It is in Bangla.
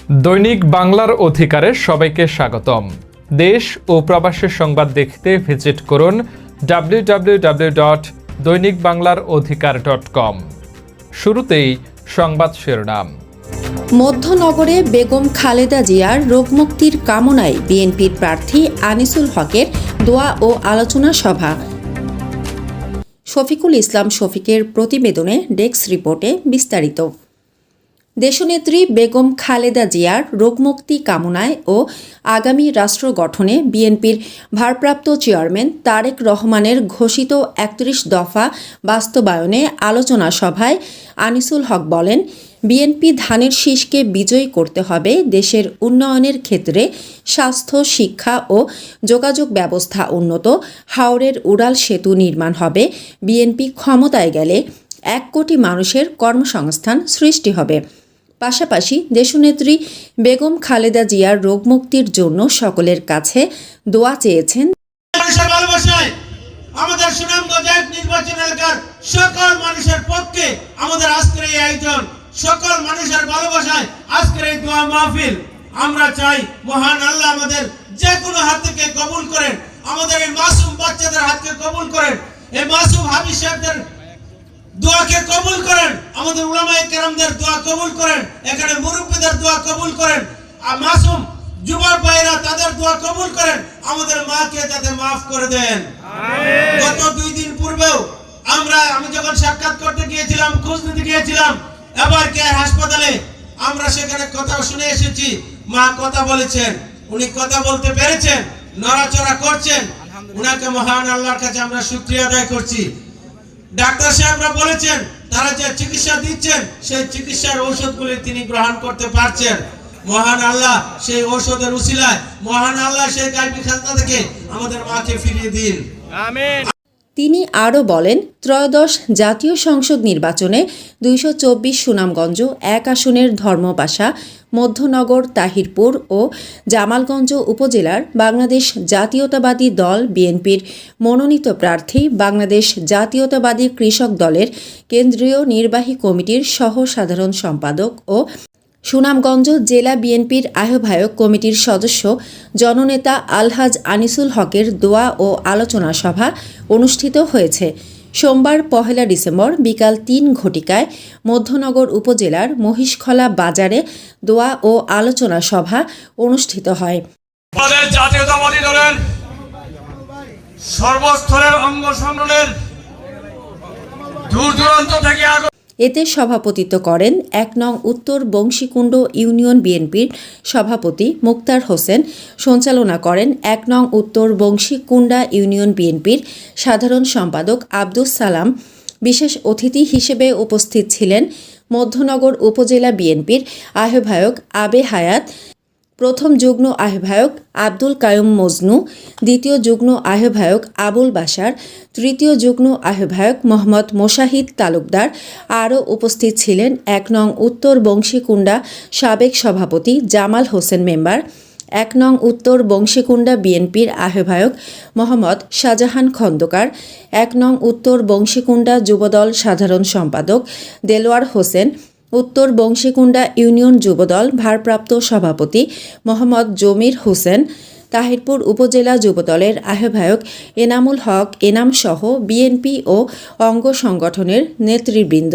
দৈনিক বাংলার অধিকারে সবাইকে স্বাগতম। দেশ ও প্রবাসের সংবাদ দেখতে ভিজিট করুন www.দৈনিকবাংলারঅধিকার.com। শুরুতেই সংবাদ শিরোনাম। মধ্যনগরে বেগম খালেদা জিয়ার রোগমুক্তির কামনায় বিএনপির প্রার্থী আনিসুল হকের দোয়া ও আলোচনা সভা। শফিকুল ইসলাম শফিকের প্রতিবেদনে ডেস্ক রিপোর্টে বিস্তারিত। দেশনেত্রী বেগম খালেদা জিয়ার রোগমুক্তি কামনায় ও আগামী রাষ্ট্র গঠনে বিএনপির ভারপ্রাপ্ত চেয়ারম্যান তারেক রহমানের ঘোষিত ৩১ দফা বাস্তবায়নে আলোচনা সভায় আনিসুল হক বলেন, বিএনপি ধানের শীষকে বিজয়ী করতে হবে। দেশের উন্নয়নের ক্ষেত্রে স্বাস্থ্য, শিক্ষা ও যোগাযোগ ব্যবস্থা উন্নত, হাওরের উড়াল সেতু নির্মাণ হবে। বিএনপি ক্ষমতায় গেলে ১ কোটি মানুষের কর্মসংস্থান সৃষ্টি হবে। পাশাপাশি দেশনেত্রী বেগম খালেদা জিয়ার রোগমুক্তির জন্য সকলের কাছে দোয়া চেয়েছেন। আমাদের সুনামগঞ্জ নির্বাচন এলাকার সকল মানুষের পক্ষে আমাদের আজকের এই আয়োজন, সকল মানুষের ভালোবাসায় আজকের এই দোয়া মাহফিল। আমরা চাই মহান আল্লাহ আমাদের যে কোনো হাত থেকে কবুল করেন, আমাদের এই মাসুম বাচ্চাদের হাতকে কবুল করেন, এই মাসুম হাফিজ সাহেবদের দোয়াকে কবুল করেন, আমাদের উলামায়ে কেরামদের দোয়া কবুল করেন, এখানে মুরব্বীদের দোয়া কবুল করেন, আর মাসুম যুবক ভাইরা তাদের দোয়া কবুল করেন, আমাদের মাকে যাতে মাফ করে দেন। গত 2 দিন পূর্বেও আমি যখন সাক্ষাৎ করতে গিয়েছিলাম, খোঁজ নিতে গিয়েছিলাম এবার কেয়ার হাসপাতালে, আমরা সেখানে কথা শুনে এসেছি। মা কথা বলেছেন, উনি কথা বলতে পেরেছেন, নড়াচড়া করছেন, উনাকে মহান আল্লাহর কাছে আমরা শুকরিয়া আদায় করছি। ডাক্তার সাহেবরা বলেছেন তারা যে চিকিৎসা দিচ্ছেন সেই চিকিৎসার ঔষধগুলি তিনি গ্রহণ করতে পারছেন। মহান আল্লাহ সেই ঔষধের উসিলায়, মহান আল্লাহ সেই গায়বী খাজনা থেকে আমাদের মাকে ফিরিয়ে দিন, আমিন। তিনি আরও বলেন, ত্রয়োদশ জাতীয় সংসদ নির্বাচনে ২২৪ সুনামগঞ্জ ১ আসনের ধর্মপাশা, মধ্যনগর, তাহিরপুর ও জামালগঞ্জ উপজেলার বাংলাদেশ জাতীয়তাবাদী দল বিএনপির মনোনীত প্রার্থী, বাংলাদেশ জাতীয়তাবাদী কৃষক দলের কেন্দ্রীয় নির্বাহী কমিটির সহ সাধারণ সম্পাদক ও সুনামগঞ্জ জেলা বিএনপির আহ্বায়ক কমিটির সদস্য জননেতা আলহাজ আনিসুল হকের দোয়া ও আলোচনা সভা অনুষ্ঠিত হয়েছে। সোমবার ১ ডিসেম্বর বিকাল ৩ ঘটিকায় মধ্যনগর উপজেলার মহিষখলা বাজারে দোয়া ও আলোচনা সভা অনুষ্ঠিত হয়। জাতীয়তাবাদী দলের সর্বস্তরের অঙ্গ সংগঠনের দূর দূরান্ত থেকে এতে সভাপতিত্ব করেন ১ নং উত্তর বংশীকুণ্ড ইউনিয়ন বিএনপির সভাপতি মুক্তার হোসেন, সঞ্চালনা করেন ১ নং উত্তর বংশীকুণ্ডা ইউনিয়ন বিএনপির সাধারণ সম্পাদক আব্দুস সালাম। বিশেষ অতিথি হিসেবে উপস্থিত ছিলেন মধ্যনগর উপজেলা বিএনপির আহ্বায়ক আবে হায়াত, প্রথম যুগ্ম আহ্বায়ক আব্দুল কায়ুম মজনু, দ্বিতীয় যুগ্ম আহ্বায়ক আবুল বাশার, তৃতীয় যুগ্ম আহ্বায়ক মোহাম্মদ মোশাহিদ তালুকদার। আরও উপস্থিত ছিলেন ১ নং উত্তর বংশীকুণ্ডা সাবেক সভাপতি জামাল হোসেন মেম্বার, ১ নং উত্তর বংশীকুণ্ডা বিএনপির আহ্বায়ক মোহাম্মদ শাহজাহান খন্দকার, ১ নং উত্তর বংশীকুণ্ডা যুবদল সাধারণ সম্পাদক দেলোয়ার হোসেন, উত্তর বংশীকুণ্ডা ইউনিয়ন যুবদল ভারপ্রাপ্ত সভাপতি মোহাম্মদ জমির হোসেন, তাহিরপুর উপজেলা যুবদলের আহ্বায়ক এনামুল হক এনামসহ বিএনপি ও অঙ্গ সংগঠনের নেতৃবৃন্দ।